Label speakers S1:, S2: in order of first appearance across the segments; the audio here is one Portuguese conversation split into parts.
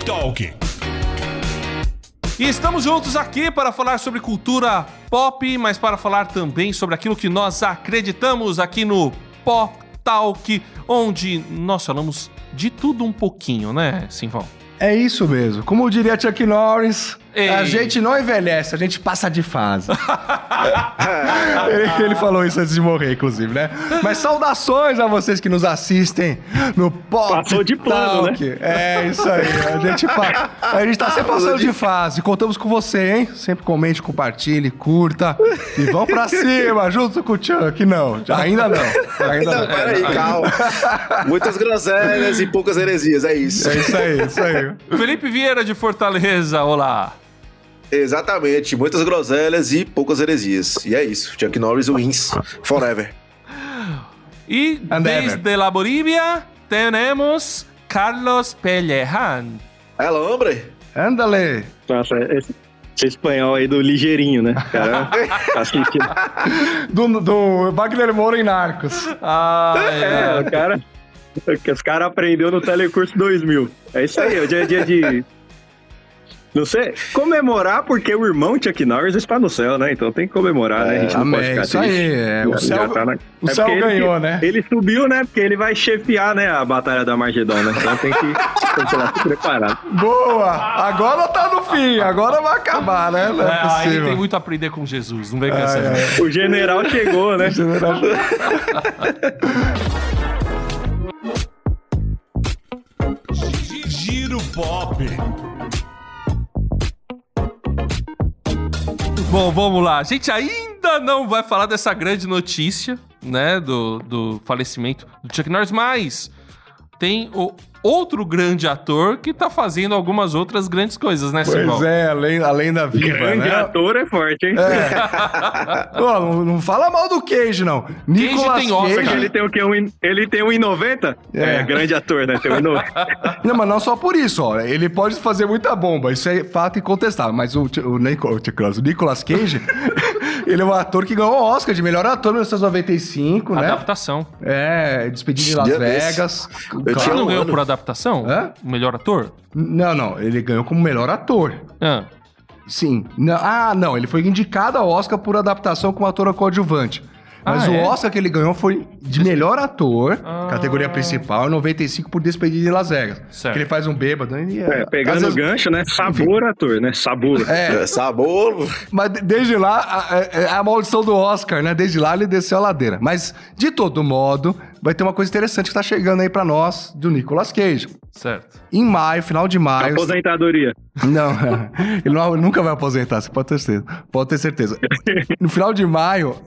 S1: Talk.
S2: E estamos juntos aqui para falar sobre cultura pop, mas para falar também sobre aquilo que nós acreditamos aqui no Pop Talk, onde nós falamos de tudo um pouquinho, né, Simval?
S3: É isso mesmo. Como diria Chuck Norris, a gente não envelhece, a gente passa de fase. ele falou isso antes de morrer, inclusive, né? Mas saudações a vocês que nos assistem no Pop
S4: Passou de plano,
S3: Talk.
S4: né?
S3: É isso aí. A gente tá sempre passando de fase. Contamos com você, hein? Sempre comente, compartilhe, curta. E vamos pra cima, junto com o Chuck. Não, ainda não. Ainda não.
S5: Peraí, calma. Muitas groselhas e poucas heresias, é isso.
S3: É isso aí, isso aí.
S2: Felipe Vieira de Fortaleza, olá.
S5: Exatamente, muitas groselhas e poucas heresias. E é isso, Chuck Norris wins forever.
S2: E desde la Bolívia, temos Carlos Pellejan.
S5: Ela, hombre?
S3: Ándale.
S4: Nossa, esse espanhol aí do ligeirinho, né? Cara, assistindo.
S3: Do Wagner Moura em Narcos.
S4: O cara... que os caras aprenderam no Telecurso 2000. É isso aí, hoje é dia de... Não sei, comemorar porque o irmão Chuck Norris está no céu, né? Então tem que comemorar, né? A gente não pode ficar
S3: isso
S4: triste.
S3: aí, o céu, o céu ganhou, né?
S4: Ele subiu, né? Porque ele vai chefiar, né? A Batalha da Armagedon, né? Então tem que ir lá se preparar.
S3: Boa! Agora tá no fim, agora vai acabar, né? Não é
S2: Aí
S3: possível.
S2: tem muito a aprender com Jesus, não vem com essa.
S4: O general chegou, né?
S1: Giro Pop.
S2: Bom, vamos lá. A gente ainda não vai falar dessa grande notícia, né, do falecimento do Chuck Norris, mas tem o outro grande ator que tá fazendo algumas outras grandes coisas, né, Simval?
S3: Pois é, além da viva,
S4: Grande
S3: né?
S4: ator é forte, hein?
S3: Pô, não fala mal do Cage, não. Nicolas
S2: tem Oscar.
S4: Porque ele tem o quê? Ele tem 1,90?
S3: É.
S4: Grande ator, né? Tem 1,90.
S3: Não, mas não só por isso, ó. Ele pode fazer muita bomba, isso é fato incontestável. Mas o Nicolas Cage, ele é um ator que ganhou o Oscar de melhor ator em 1995, né?
S2: Adaptação.
S3: É, Despedido em Las
S5: Dia
S3: Vegas.
S5: Eu
S2: Ele não ganhou
S5: ano.
S2: por adaptação?
S3: Hã?
S2: O melhor ator?
S3: Não, ele ganhou como melhor ator.
S2: Ah.
S3: Sim. Não, ele foi indicado ao Oscar por adaptação como ator coadjuvante. Mas o Oscar que ele ganhou foi de melhor ator, categoria principal, em 95 por Despedido em Las Vegas.
S2: Certo.
S3: Que ele faz um bêbado.
S4: Pegando o gancho, né? Sabor ator, né? Sabor.
S5: Sabor.
S3: Mas desde lá, a maldição do Oscar, né? Desde lá ele desceu a ladeira. Mas, de todo modo, vai ter uma coisa interessante que tá chegando aí pra nós, do Nicolas Cage.
S2: Certo.
S3: Em maio, final de maio...
S4: Aposentadoria.
S3: Não, ele nunca vai aposentar, você pode ter certeza. No final de maio,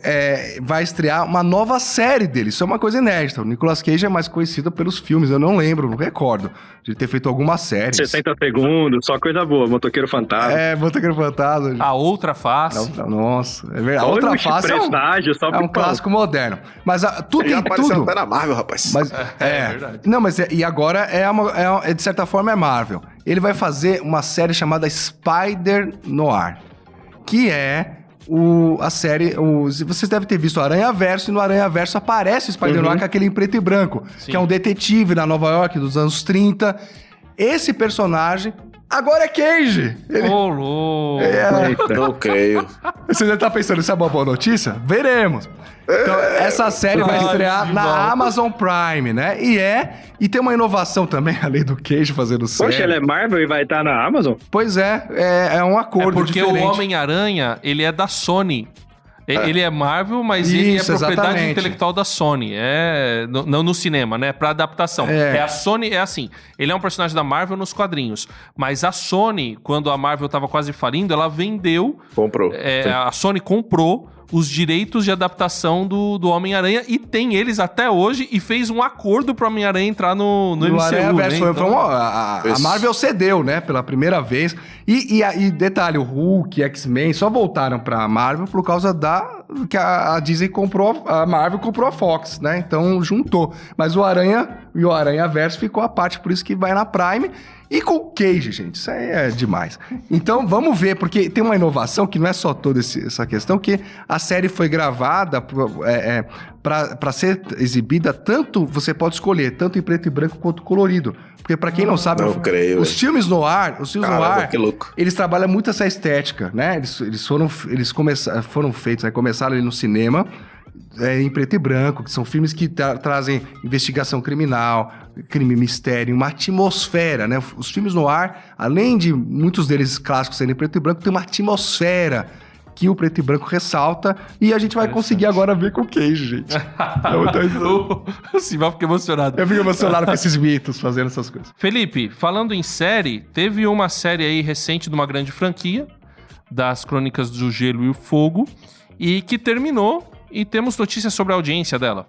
S3: vai estrear uma nova série dele. Isso é uma coisa inédita. O Nicolas Cage é mais conhecido pelos filmes, eu não lembro, não recordo de ter feito alguma série.
S4: 60 segundos, só coisa boa. Motoqueiro Fantasma.
S3: Motoqueiro Fantasma.
S2: A outra face.
S3: Nossa, é verdade. A outra face é um clássico moderno. Mas tudo
S5: Ele
S3: em
S5: apareceu
S3: tudo...
S5: até na Marvel, rapaz.
S3: Mas,
S2: verdade.
S3: Não, mas e agora de certa forma é Marvel. Ele vai fazer uma série chamada Spider Noir, que é a série... vocês devem ter visto o Aranhaverso, e no Aranhaverso aparece o Spider Noir com aquele em preto e branco, que é um detetive na Nova York dos anos 30. Esse personagem agora é Cage.
S2: Ô, louco.
S5: Não creio.
S3: Você já tá pensando, isso é uma boa notícia? Veremos. Então, essa série vai estrear na Amazon Prime, né? E tem uma inovação também, além do Cage fazendo série.
S4: Poxa, ele é Marvel e vai estar na Amazon?
S3: Pois é um acordo
S2: Porque
S3: diferente.
S2: o Homem-Aranha, ele é da Sony. Ele é Marvel, mas ele é
S3: Isso,
S2: propriedade
S3: exatamente.
S2: intelectual da Sony. Não no cinema, né? Pra adaptação. A Sony é assim. Ele é um personagem da Marvel nos quadrinhos. Mas a Sony, quando a Marvel tava quase falindo, ela vendeu...
S5: Comprou.
S2: A Sony comprou os direitos de adaptação do Homem-Aranha e tem eles até hoje e fez um acordo pro Homem-Aranha entrar no MCU,
S3: Aranhaverso,
S2: né?
S3: a Marvel cedeu, né? Pela primeira vez. E detalhe, o Hulk, X-Men só voltaram pra Marvel por causa que a Disney comprou, a Marvel comprou a Fox, né? Então juntou. Mas o Aranhaverso ficou à parte, por isso que vai na Prime. E com o Cage, gente, isso aí é demais. Então, vamos ver, porque tem uma inovação que não é só toda essa questão, que a série foi gravada para ser exibida tanto, você pode escolher, tanto em preto e branco quanto colorido. Porque pra quem não sabe,
S5: Não creio,
S3: os filmes no ar,
S5: Caramba, que louco.
S3: eles trabalham muito essa estética, né? Eles foram feitos, né? Começaram ali no cinema, em preto e branco, que são filmes que trazem investigação criminal, crime, mistério, uma atmosfera, né? Os filmes no ar, além de muitos deles clássicos serem em preto e branco, tem uma atmosfera que o preto e branco ressalta, e a gente vai conseguir agora ver com o Cage, gente.
S2: O Simão fica emocionado.
S3: Eu fico emocionado com esses mitos fazendo essas coisas.
S2: Felipe, falando em série, teve uma série aí recente de uma grande franquia, das Crônicas do Gelo e o Fogo, e que terminou, e temos notícias sobre a audiência dela.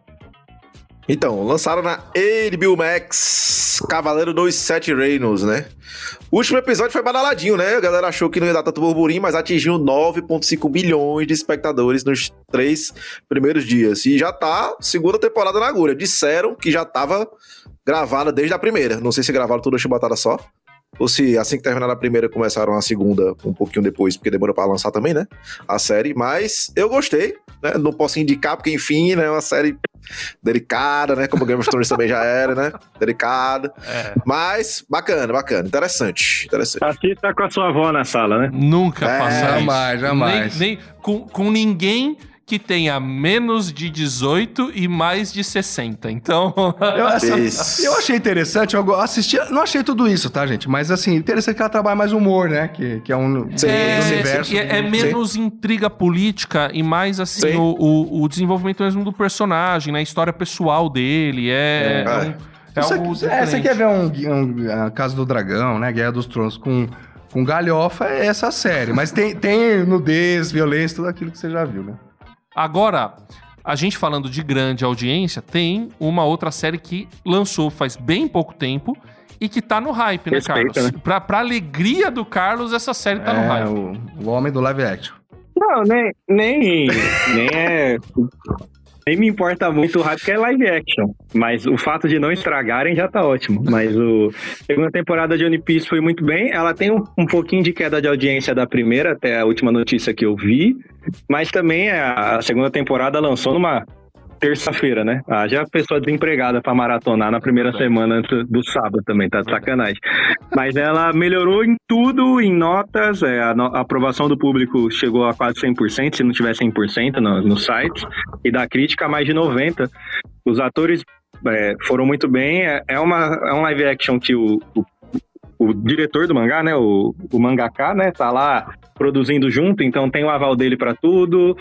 S5: Então, lançaram na HBO Max Cavaleiro dos Sete Reinos, né? O último episódio foi badaladinho, né? A galera achou que não ia dar tanto burburinho, mas atingiu 9,5 bilhões de espectadores nos 3 primeiros dias. E já tá segunda temporada na agulha. Disseram que já tava gravada desde a primeira. Não sei se gravaram tudo a chibatada só, ou se assim que terminaram a primeira começaram a segunda um pouquinho depois, porque demorou pra lançar também, né? A série, mas eu gostei, né? Não posso indicar, porque enfim, né? É uma série delicada, né? Como Game of Thrones também já era, né? Delicada. Mas bacana, interessante.
S4: Assista com a sua avó na sala, né?
S2: Nunca faça isso.
S3: Jamais.
S2: Nem com ninguém que tenha menos de 18 e mais de 60. Então...
S3: Eu achei interessante, eu assisti, não achei tudo isso, tá, gente? Mas, assim, interessante que ela trabalha mais humor, né? Que é um universo.
S2: É menos intriga política e mais, assim, o desenvolvimento mesmo do personagem, né? A história pessoal dele, algo diferente.
S3: Você quer ver a Casa do Dragão, né? Guerra dos Tronos com galhofa, é essa série. Mas tem nudez, violência, tudo aquilo que você já viu, né?
S2: Agora, a gente falando de grande audiência, tem uma outra série que lançou faz bem pouco tempo e que tá no hype, né, Carlos?
S4: Né?
S2: Pra alegria do Carlos, essa série tá no hype.
S3: O homem do live action.
S4: Não, nem me importa muito o hype, porque é live action. Mas o fato de não estragarem já tá ótimo. Mas a segunda temporada de One Piece foi muito bem. Ela tem um pouquinho de queda de audiência da primeira, até a última notícia que eu vi. Mas também a segunda temporada lançou numa terça-feira, né? Já a pessoa desempregada pra maratonar na primeira semana antes do sábado também, tá de sacanagem. Mas ela melhorou em tudo, em notas, a aprovação do público chegou a quase 100%, se não tiver 100% nos sites, e da crítica mais de 90%. Os atores foram muito bem, é um live action que o diretor do mangá, né, o mangaka, né, tá lá produzindo junto, então tem o aval dele pra tudo,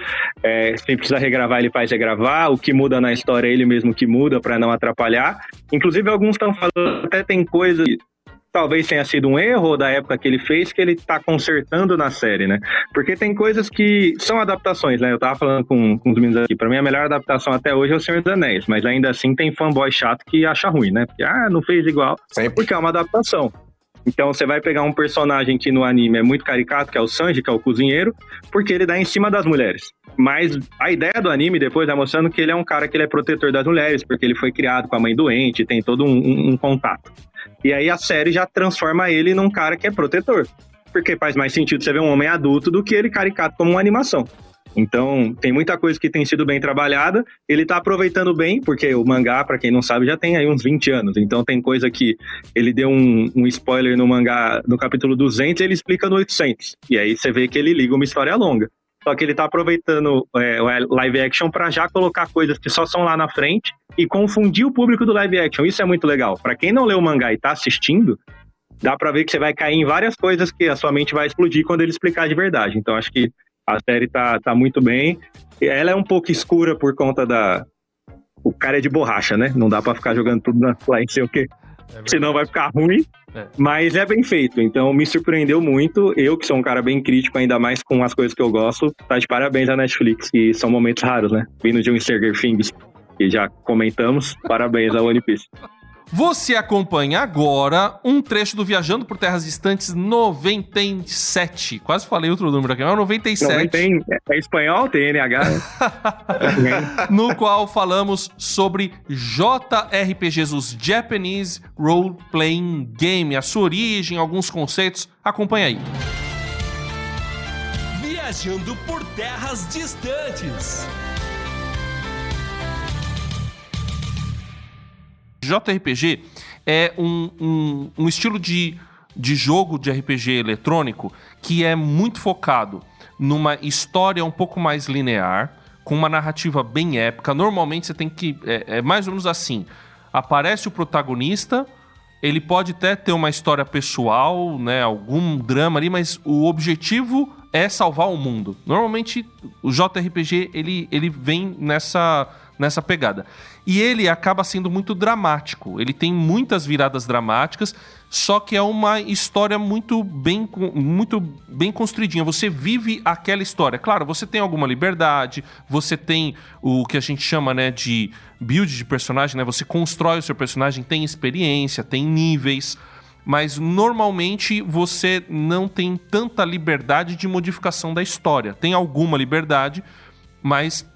S4: se precisa regravar, ele faz regravar, o que muda na história é ele mesmo que muda pra não atrapalhar. Inclusive, alguns estão falando, até tem coisa que talvez tenha sido um erro da época que ele fez, que ele tá consertando na série, né? Porque tem coisas que são adaptações, né? Eu tava falando com os meninos aqui, pra mim a melhor adaptação até hoje é o Senhor dos Anéis, mas ainda assim tem fanboy chato que acha ruim, né? Porque, não fez igual, porque é uma adaptação. Então você vai pegar um personagem que no anime é muito caricato, que é o Sanji, que é o cozinheiro, porque ele dá em cima das mulheres. Mas a ideia do anime depois vai mostrando que ele é um cara que ele é protetor das mulheres, porque ele foi criado com a mãe doente, tem todo um contato. E aí a série já transforma ele num cara que é protetor. Porque faz mais sentido você ver um homem adulto do que ele caricato como uma animação. Então, tem muita coisa que tem sido bem trabalhada, ele tá aproveitando bem, porque o mangá, pra quem não sabe, já tem aí uns 20 anos, então tem coisa que ele deu um spoiler no mangá, no capítulo 200, ele explica no 800, e aí você vê que ele liga uma história longa. Só que ele tá aproveitando o live action pra já colocar coisas que só são lá na frente e confundir o público do live action, isso é muito legal. Pra quem não leu o mangá e tá assistindo, dá pra ver que você vai cair em várias coisas que a sua mente vai explodir quando ele explicar de verdade, então acho que a série tá muito bem. Ela é um pouco escura por conta o cara é de borracha, né? Não dá pra ficar jogando tudo lá em sei o quê. Senão vai ficar ruim. Mas é bem feito. Então me surpreendeu muito. Eu, que sou um cara bem crítico, ainda mais com as coisas que eu gosto, tá de parabéns à Netflix. E são momentos raros, né? Vindo de um Stranger Things, que já comentamos. Parabéns ao One Piece.
S2: Você acompanha agora um trecho do Viajando por Terras Distantes 97. Quase falei outro número aqui, mas 97.
S4: É espanhol, tem NH.
S2: No qual falamos sobre JRPGs, os Japanese Role Playing Game, a sua origem, alguns conceitos. Acompanha aí.
S1: Viajando por terras distantes.
S2: JRPG é um estilo de jogo de RPG eletrônico que é muito focado numa história um pouco mais linear, com uma narrativa bem épica. Normalmente você tem que... É mais ou menos assim. Aparece o protagonista, ele pode até ter uma história pessoal, né, algum drama ali, mas o objetivo é salvar o mundo. Normalmente o JRPG ele vem nessa pegada. E ele acaba sendo muito dramático. Ele tem muitas viradas dramáticas, só que é uma história muito bem construidinha. Você vive aquela história. Claro, você tem alguma liberdade, você tem o que a gente chama, né, de build de personagem, né? Você constrói o seu personagem, tem experiência, tem níveis, mas normalmente você não tem tanta liberdade de modificação da história. Tem alguma liberdade, mas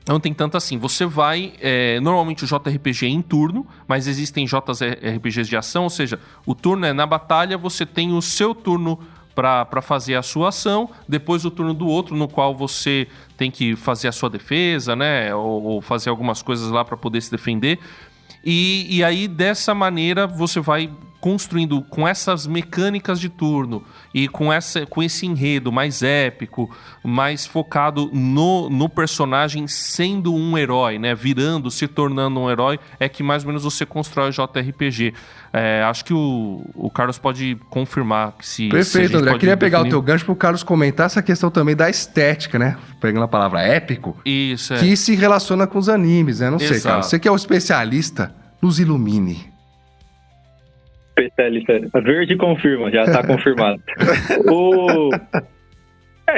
S2: não tem tanto assim. Você vai... normalmente o JRPG é em turno, mas existem JRPGs de ação, ou seja, o turno é na batalha, você tem o seu turno para fazer a sua ação, depois o turno do outro, no qual você tem que fazer a sua defesa, né? Ou fazer algumas coisas lá para poder se defender. E aí, dessa maneira, você vai construindo com essas mecânicas de turno e com esse enredo mais épico, mais focado no personagem sendo um herói, né? Se tornando um herói, é que mais ou menos você constrói o JRPG. Acho que o Carlos pode confirmar se...
S3: Perfeito, André. Queria pegar o teu gancho pro Carlos comentar essa questão também da estética, né? Pegando a palavra épico.
S2: Isso,
S3: que se relaciona com os animes, né? Não sei,
S2: Exato.
S3: Carlos. Você que é o especialista, nos ilumine.
S4: Especialista. Verde confirma, já tá confirmado.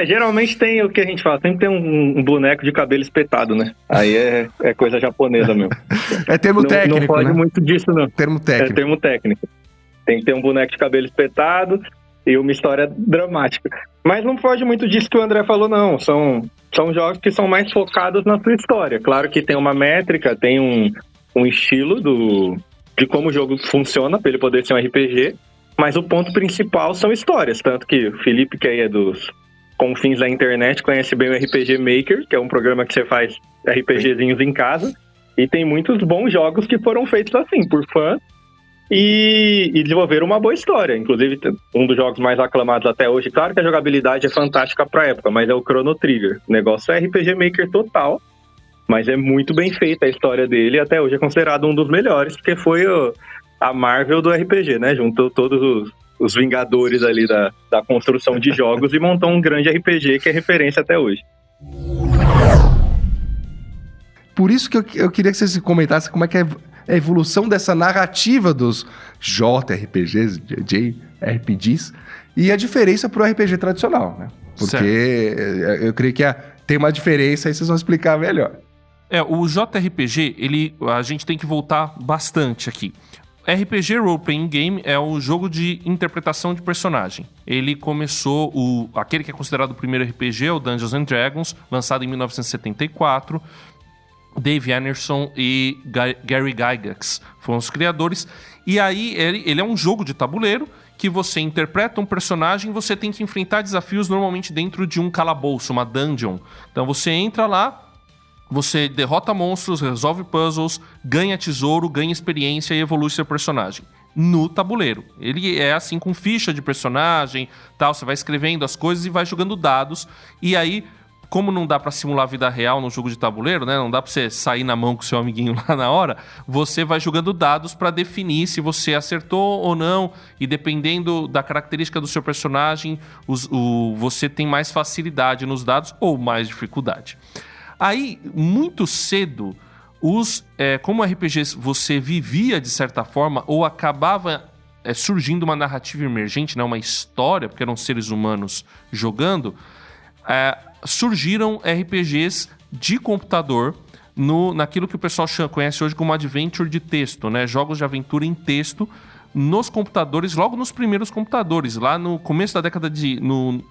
S4: Geralmente tem o que a gente fala, sempre tem um boneco de cabelo espetado, né? Aí é coisa japonesa mesmo.
S3: É termo técnico,
S4: não pode
S3: né?
S4: muito disso, não.
S3: Termo técnico.
S4: É termo técnico. Tem que ter um boneco de cabelo espetado e uma história dramática. Mas não foge muito disso que o André falou, não. São jogos que são mais focados na sua história. Claro que tem uma métrica, tem um estilo de como o jogo funciona para ele poder ser um RPG, mas o ponto principal são histórias. Tanto que o Felipe, que aí é dos confins da internet, conhece bem o RPG Maker, que é um programa que você faz RPGzinhos em casa, e tem muitos bons jogos que foram feitos assim, por fãs, e desenvolveram uma boa história. Inclusive, um dos jogos mais aclamados até hoje, claro que a jogabilidade é fantástica pra época, mas é o Chrono Trigger. O negócio é RPG Maker total, mas é muito bem feita a história dele, e até hoje é considerado um dos melhores, porque foi a Marvel do RPG, né? Juntou todos os Vingadores ali da construção de jogos e montou um grande RPG que é referência até hoje.
S3: Por isso que eu queria que você comentasse como é que é a evolução dessa narrativa dos JRPGs, JRPGs, e a diferença pro RPG tradicional, né? Porque eu creio que tem uma diferença, aí vocês vão explicar melhor.
S2: O JRPG, a gente tem que voltar bastante aqui. RPG Role Playing Game é o jogo de interpretação de personagem. Ele começou, aquele que é considerado o primeiro RPG, o Dungeons and Dragons, lançado em 1974. Dave Anderson e Gary Gygax foram os criadores. E aí ele é um jogo de tabuleiro que você interpreta um personagem e você tem que enfrentar desafios normalmente dentro de um calabouço, uma dungeon. Então você entra lá, você derrota monstros, resolve puzzles, ganha tesouro, ganha experiência e evolui seu personagem no tabuleiro. Ele é assim com ficha de personagem, tal, você vai escrevendo as coisas e vai jogando dados. E aí, como não dá pra simular a vida real no jogo de tabuleiro, né? Não dá pra você sair na mão com seu amiguinho lá na hora. Você vai jogando dados pra definir se você acertou ou não. E dependendo da característica do seu personagem, você tem mais facilidade nos dados ou mais dificuldade. Aí, muito cedo, como RPGs você vivia de certa forma ou acabava surgindo uma narrativa emergente, né? Uma história, porque eram seres humanos jogando, surgiram RPGs de computador naquilo que o pessoal conhece hoje como adventure de texto, né? Jogos de aventura em texto nos computadores, logo nos primeiros computadores, lá no começo da década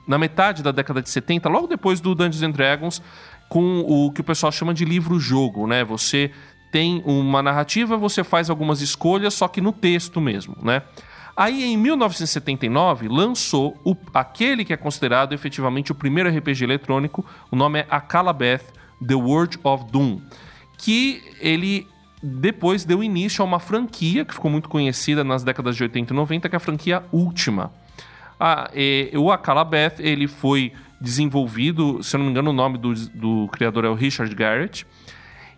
S2: na metade da década de 70, logo depois do Dungeons and Dragons, com o que o pessoal chama de livro-jogo, né? Você tem uma narrativa, você faz algumas escolhas, só que no texto mesmo, né? Aí, em 1979, lançou aquele que é considerado efetivamente o primeiro RPG eletrônico, o nome é Akalabeth, The World of Doom, que ele depois deu início a uma franquia que ficou muito conhecida nas décadas de 80 e 90, que é a franquia Ultima. O Akalabeth, ele foi desenvolvido, se eu não me engano o nome do criador é o Richard Garrett,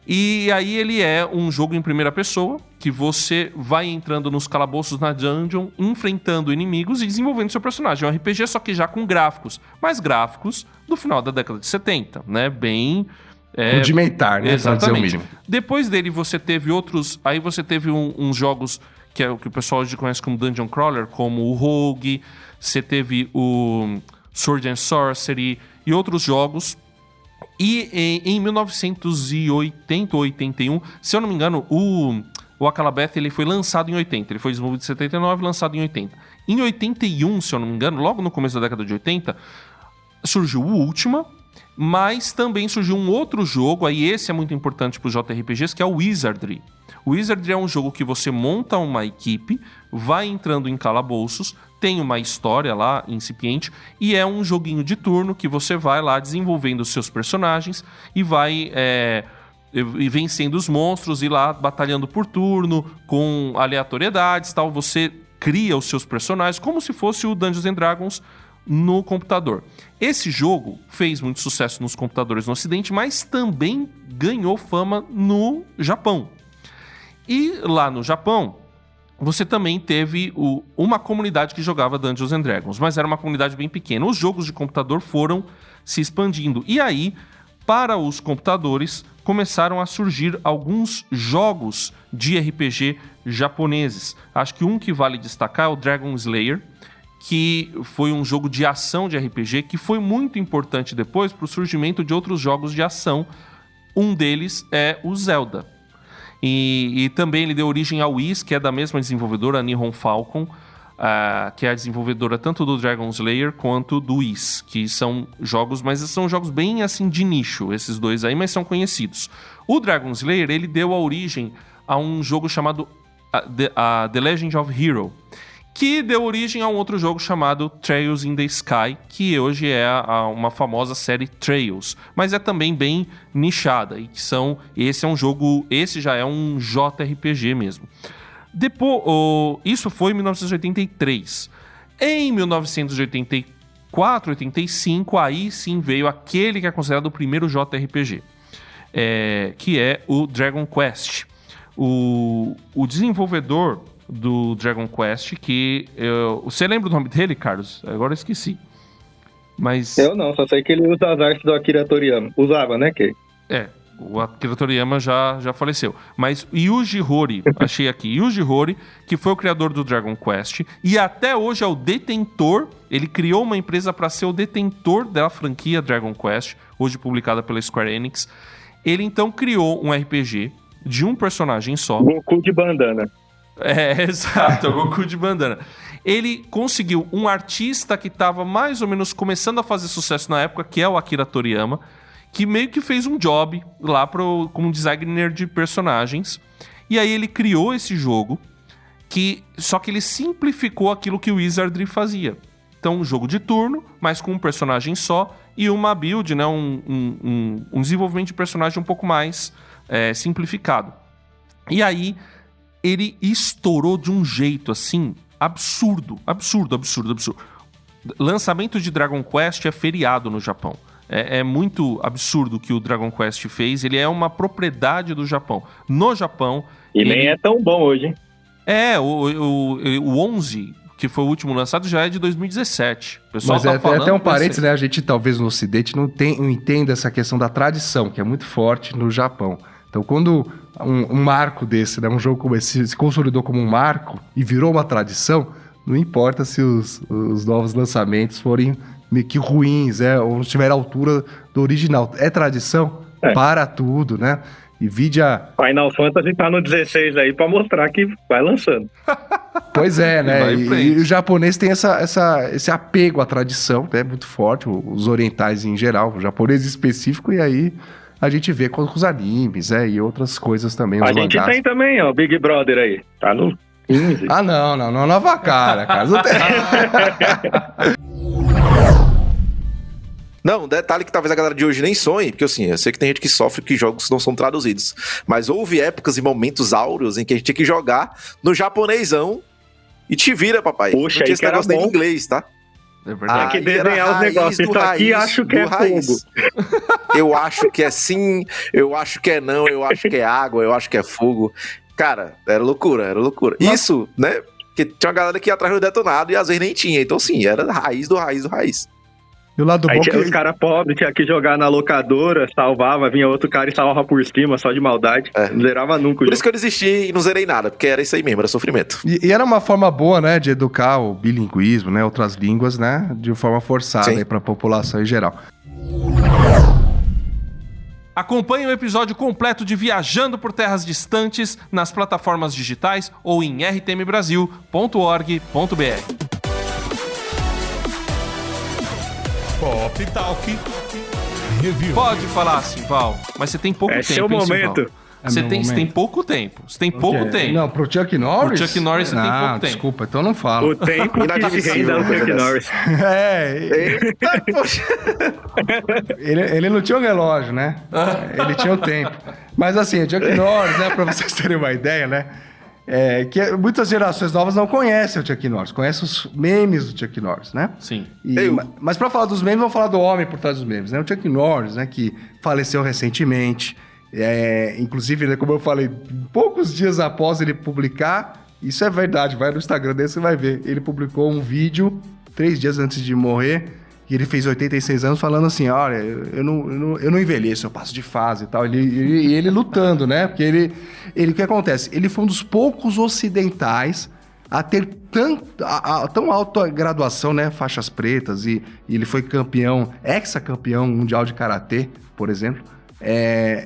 S2: e aí ele é um jogo em primeira pessoa, que você vai entrando nos calabouços na dungeon, enfrentando inimigos e desenvolvendo seu personagem. É um RPG, só que já com gráficos, mas gráficos do final da década de 70, né? Bem...
S3: rudimentar, né?
S2: Exatamente. Depois dele você teve outros... Aí você teve uns jogos que é o que o pessoal hoje conhece como Dungeon Crawler, como o Rogue, você teve o Sword and Sorcery e outros jogos. E em 1980 ou 81, se eu não me engano, o Akalabeth ele foi lançado em 80. Ele foi desenvolvido em 79 e lançado em 80. Em 81, se eu não me engano, logo no começo da década de 80, surgiu o Ultima, mas também surgiu um outro jogo, aí esse é muito importante para os JRPGs, que é o Wizardry. O Wizardry é um jogo que você monta uma equipe, vai entrando em calabouços, tem uma história lá incipiente, e é um joguinho de turno que você vai lá desenvolvendo os seus personagens e vai e vencendo os monstros, e lá batalhando por turno, com aleatoriedades e tal. Você cria os seus personagens como se fosse o Dungeons and Dragons no computador. Esse jogo fez muito sucesso nos computadores no Ocidente, mas também ganhou fama no Japão. E lá no Japão, você também teve uma comunidade que jogava Dungeons and Dragons, mas era uma comunidade bem pequena. Os jogos de computador foram se expandindo. E aí, para os computadores, começaram a surgir alguns jogos de RPG japoneses. Acho que um que vale destacar é o Dragon Slayer, que foi um jogo de ação de RPG que foi muito importante depois para o surgimento de outros jogos de ação. Um deles é o Zelda. E também ele deu origem ao Whis, que é da mesma desenvolvedora, a Nihon Falcon, que é a desenvolvedora tanto do Dragon Slayer quanto do Whis, que são jogos, mas são jogos bem assim de nicho, esses dois aí, mas são conhecidos. O Dragon Slayer, ele deu a origem a um jogo chamado The Legend of Hero, que deu origem a um outro jogo chamado Trails in the Sky, que hoje é uma famosa série Trails, mas é também bem nichada, e esse já é um JRPG mesmo. Isso foi em 1983. Em 1984, 85, aí sim veio aquele que é considerado o primeiro JRPG, que é o Dragon Quest. O desenvolvedor do Dragon Quest, você lembra o nome dele, Carlos? Agora eu esqueci. Mas... Eu
S4: não, só sei que ele usa as artes do Akira Toriyama. Usava, né, Kei?
S2: O Akira Toriyama já faleceu. Mas Yuji Horii, achei aqui, Yuji Horii, que foi o criador do Dragon Quest, e até hoje é o detentor, ele criou uma empresa para ser o detentor da franquia Dragon Quest, hoje publicada pela Square Enix. Ele então criou um RPG de um personagem só.
S4: Goku de bandana.
S2: Exato, o Goku de bandana. Ele conseguiu um artista que estava mais ou menos começando a fazer sucesso na época, que é o Akira Toriyama, que meio que fez um job lá como designer de personagens. E aí ele criou esse jogo, só que ele simplificou aquilo que o Wizardry fazia. Então, um jogo de turno, mas com um personagem só, e uma build, né, um desenvolvimento de personagem um pouco mais simplificado. E aí ele estourou de um jeito, assim, absurdo. Lançamento de Dragon Quest é feriado no Japão. É muito absurdo o que o Dragon Quest fez. Ele é uma propriedade do Japão. No Japão...
S4: nem é tão bom hoje, hein?
S2: O 11, que foi o último lançado, já é de 2017. O pessoal
S3: Mas até um parênteses, né? A gente, talvez, no Ocidente, não entenda essa questão da tradição, que é muito forte no Japão. Então, quando um marco desse, né, um jogo como esse, se consolidou como um marco e virou uma tradição, não importa se os novos lançamentos forem meio que ruins, ou não estiver à altura do original. É tradição para tudo, né? E vídea...
S4: Final Fantasy tá no 16 aí pra mostrar que vai lançando.
S3: Pois é, né?
S2: Vai em
S3: E
S2: frente.
S3: o japonês tem esse apego à tradição, né? Muito forte, os orientais em geral, o japonês em específico, e aí a gente vê com os animes, e outras coisas também, os
S4: A gente
S3: mangás.
S4: tem também, ó, Big Brother aí. Tá no 15.
S3: Ah, não, nova cara, cara. Não tem...
S5: Não, um detalhe que talvez a galera de hoje nem sonhe, porque assim, eu sei que tem gente que sofre que jogos não são traduzidos, mas houve épocas e momentos áureos em que a gente tinha que jogar no japonesão e te vira, papai.
S4: Poxa,
S5: não tinha
S4: aí
S5: esse
S4: que era
S5: negócio nem em
S4: bom.
S5: inglês, tá?
S2: É verdade.
S4: que
S5: Aí era
S4: desenhar os
S5: raiz
S4: negócios.
S5: do
S4: Isso aqui
S5: raiz,
S4: acho que
S5: do
S4: é
S5: raiz.
S4: fogo.
S5: Eu acho que é sim, eu acho que é não, eu acho que é água, eu acho que é fogo. Cara, era loucura, era loucura.
S3: Nossa.
S5: Isso, né? Porque tinha uma galera que ia atrás do detonado e às vezes nem tinha. Então, sim, era raiz do raiz do raiz.
S3: E o lado
S4: Aí
S3: bom
S4: tinha os
S3: que...
S4: caras pobres, tinha que jogar na locadora, salvava, vinha outro cara e salvava por cima, só de maldade.
S5: É.
S4: Não zerava nunca o
S5: Por
S4: jogo.
S5: isso que eu desisti e não zerei nada, porque era isso aí mesmo, era sofrimento.
S3: E era uma forma boa, né, de educar o bilinguismo, né, outras línguas, né, de forma forçada
S5: Sim.
S3: aí pra população em geral.
S2: Acompanhe o episódio completo de Viajando por Terras Distantes nas plataformas digitais ou em rtmbrasil.org.br.
S1: Pop Talk Review.
S2: Pode falar assim, Val, mas você tem pouco
S4: É
S2: tempo.
S4: seu
S2: hein,
S4: momento.
S2: Silval? Você
S3: meu
S2: tem
S3: momento.
S2: pouco tempo. Você tem pouco tempo.
S3: Não, pro Chuck Norris?
S2: Pro Chuck Norris você tem pouco tempo.
S3: Desculpa, então não falo.
S4: O tempo que se
S5: Inadmissível
S4: renda no
S5: uma coisa
S4: Chuck
S5: dessa.
S4: Norris.
S5: Eita, poxa.
S3: Ele não tinha um relógio, né? Ele tinha o tempo. Mas assim, o Chuck Norris, né, pra vocês terem uma ideia, né? Muitas gerações novas não conhecem o Chuck Norris, conhecem os memes do Chuck Norris, né?
S2: Sim.
S3: Mas pra falar dos memes, vamos falar do homem por trás dos memes, né? O Chuck Norris, né, que faleceu recentemente, inclusive, né, como eu falei, poucos dias após ele publicar, isso é verdade, vai no Instagram dele, você vai ver, ele publicou um vídeo 3 dias antes de morrer, e ele fez 86 anos falando assim, olha, eu não envelheço, eu passo de fase e tal. Ele lutando, né? Porque o que acontece? Ele foi um dos poucos ocidentais a ter tão alta graduação, né? Faixas pretas, e ele foi campeão, ex-campeão mundial de karatê, por exemplo,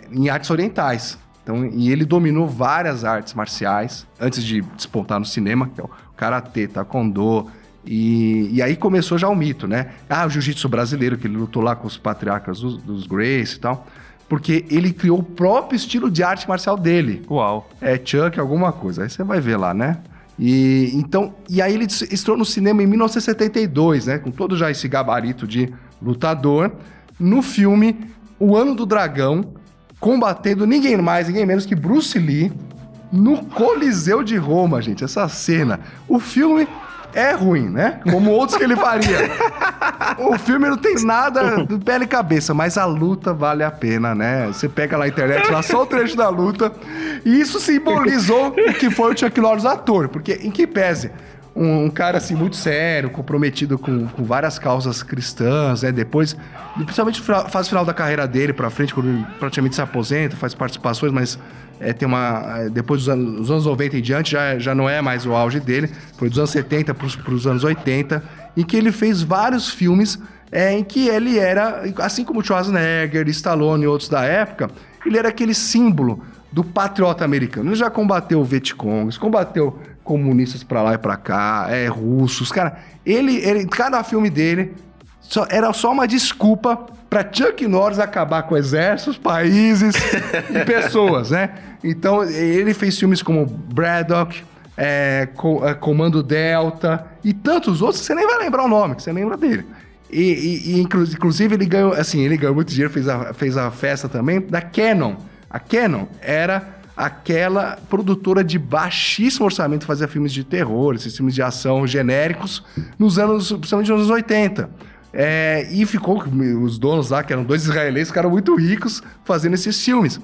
S3: em artes orientais. Então, e ele dominou várias artes marciais antes de despontar no cinema, que é o karatê, taekwondo. E aí começou já o mito, né? O jiu-jitsu brasileiro, que ele lutou lá com os patriarcas dos Gracie e tal. Porque ele criou o próprio estilo de arte marcial dele.
S2: Uau.
S3: Chuck alguma coisa. Aí você vai ver lá, né? E aí ele estreou no cinema em 1972, né? Com todo já esse gabarito de lutador. No filme O Ano do Dragão, combatendo ninguém mais, ninguém menos que Bruce Lee no Coliseu de Roma, gente. Essa cena. O filme... é ruim, né? Como outros que ele faria. O filme não tem nada de pele e cabeça, mas a luta vale a pena, né? Você pega lá na internet, lá só o trecho da luta, e isso simbolizou o que foi o Chuck Norris ator, porque em que pese um cara assim muito sério, comprometido com várias causas cristãs, né? Depois, principalmente fase final da carreira dele pra frente, quando ele praticamente se aposenta, faz participações, mas tem depois dos anos 90 em diante, já não é mais o auge dele, foi dos anos 70 pros anos 80, em que ele fez vários filmes em que ele era, assim como Schwarzenegger, Stallone e outros da época, ele era aquele símbolo do patriota americano. Ele já combateu Vietcongs, combateu comunistas pra lá e pra cá, russos, cara. Cada filme dele era só uma desculpa pra Chuck Norris acabar com exércitos, países e pessoas, né? Então, ele fez filmes como Braddock, Comando Delta e tantos outros que você nem vai lembrar o nome, que você lembra dele. Inclusive, ele ganhou muito dinheiro, fez a festa também da Canon. A Canon era aquela produtora de baixíssimo orçamento que fazia filmes de terror, esses filmes de ação genéricos, principalmente nos anos 80. E ficou, os donos lá, que eram 2 israelenses, ficaram muito ricos fazendo esses filmes.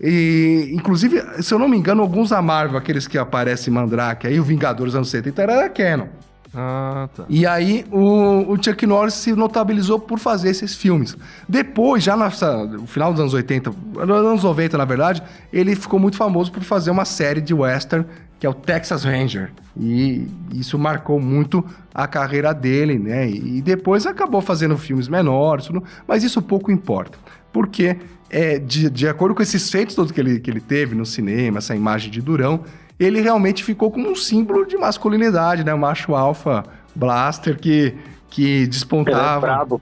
S3: E, inclusive, se eu não me engano, alguns da Marvel, aqueles que aparecem em Mandrake, aí o Vingadores dos anos 70, era da Canon.
S2: Ah, tá.
S3: E aí o Chuck Norris se notabilizou por fazer esses filmes. Depois, já no final dos anos 80, nos anos 90, na verdade, ele ficou muito famoso por fazer uma série de western, que é o Texas Ranger. E isso marcou muito a carreira dele, né? E depois acabou fazendo filmes menores, mas isso pouco importa. porque de acordo com esses feitos todos que ele teve no cinema, essa imagem de durão, ele realmente ficou como um símbolo de masculinidade, né? O macho alfa blaster que despontava.
S4: Ele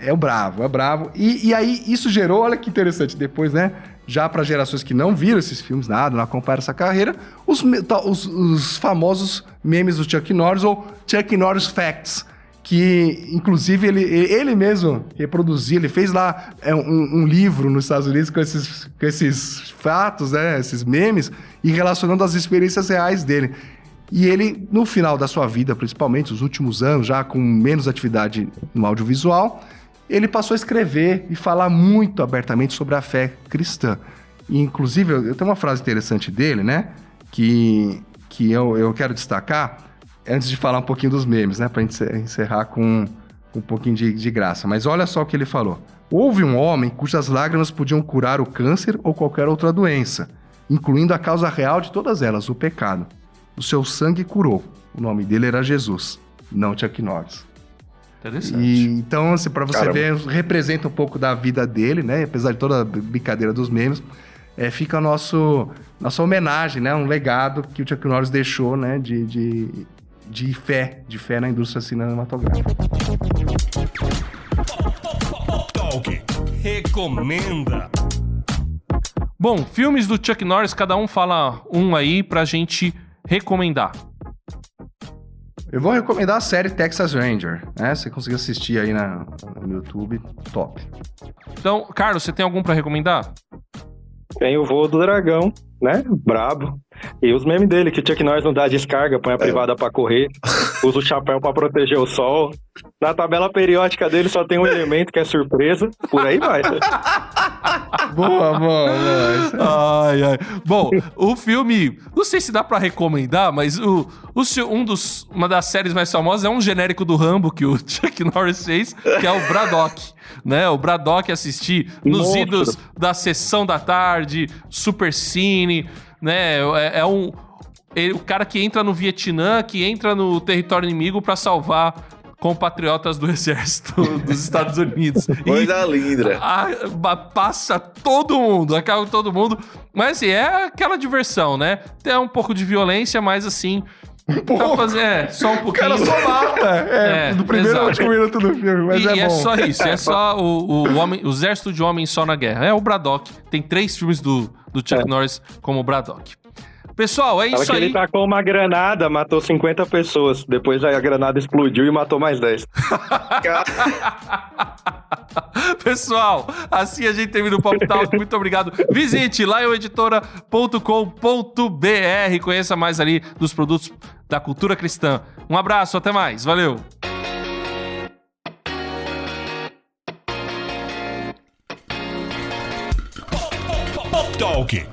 S4: é brabo.
S3: É bravo. E aí isso gerou, olha que interessante, depois, né? Já para gerações que não viram esses filmes, nada, não acompanharam essa carreira, os famosos memes do Chuck Norris ou Chuck Norris Facts, que inclusive ele mesmo reproduzia, ele fez lá um livro nos Estados Unidos com esses fatos, né? Esses memes, e relacionando as experiências reais dele. E ele, no final da sua vida, principalmente, os últimos anos, já com menos atividade no audiovisual, ele passou a escrever e falar muito abertamente sobre a fé cristã. E, inclusive, eu tenho uma frase interessante dele, né? Que eu quero destacar, antes de falar um pouquinho dos memes, né? Pra gente encerrar com um pouquinho de graça. Mas olha só o que ele falou. Houve um homem cujas lágrimas podiam curar o câncer ou qualquer outra doença, incluindo a causa real de todas elas, o pecado. O seu sangue curou. O nome dele era Jesus, não Chuck Norris.
S2: Interessante.
S3: Então, assim, pra você ver, representa um pouco da vida dele, né? Apesar de toda a brincadeira dos memes, fica a nossa homenagem, né? Um legado que o Chuck Norris deixou, né? De fé na indústria cinematográfica.
S1: Talk. Recomenda.
S2: Bom, filmes do Chuck Norris, cada um fala um aí pra gente recomendar.
S3: Eu vou recomendar a série Texas Ranger, né? Você conseguiu assistir aí no YouTube, top.
S2: Então, Carlos, você tem algum pra recomendar?
S4: Tem o Voo do Dragão, né? Brabo. E os memes dele, que o Chuck Norris não dá descarga, põe a privada pra correr, usa o chapéu pra proteger o sol. Na tabela periódica dele só tem um elemento que é surpresa. Por aí vai.
S3: Boa.
S2: Ai. Bom, o filme, não sei se dá pra recomendar, mas uma das séries mais famosas é um genérico do Rambo que o Chuck Norris fez, que é o Braddock, né? O Braddock assisti nos idos da Sessão da Tarde, Super Cine, né? O cara que entra no Vietnã, que entra no território inimigo pra salvar compatriotas do exército dos Estados Unidos.
S5: Coisa linda.
S2: Passa todo mundo, acaba todo mundo. Mas assim, é aquela diversão, né? Tem um pouco de violência, mas assim... só um pouquinho.
S3: O cara só mata. Do primeiro ao último minuto do filme, mas
S2: e
S3: é bom.
S2: É só isso, é só o exército de homens só na guerra. É o Braddock. Tem 3 filmes do Chuck Norris como Braddock. Pessoal, é isso aí.
S4: Ele tacou uma granada, matou 50 pessoas. Depois a granada explodiu e matou mais 10.
S2: Pessoal, assim a gente termina o Pop Talk. Muito obrigado. Visite lioneditora.com.br. Conheça mais ali dos produtos da cultura cristã. Um abraço, até mais. Valeu.
S1: Talk.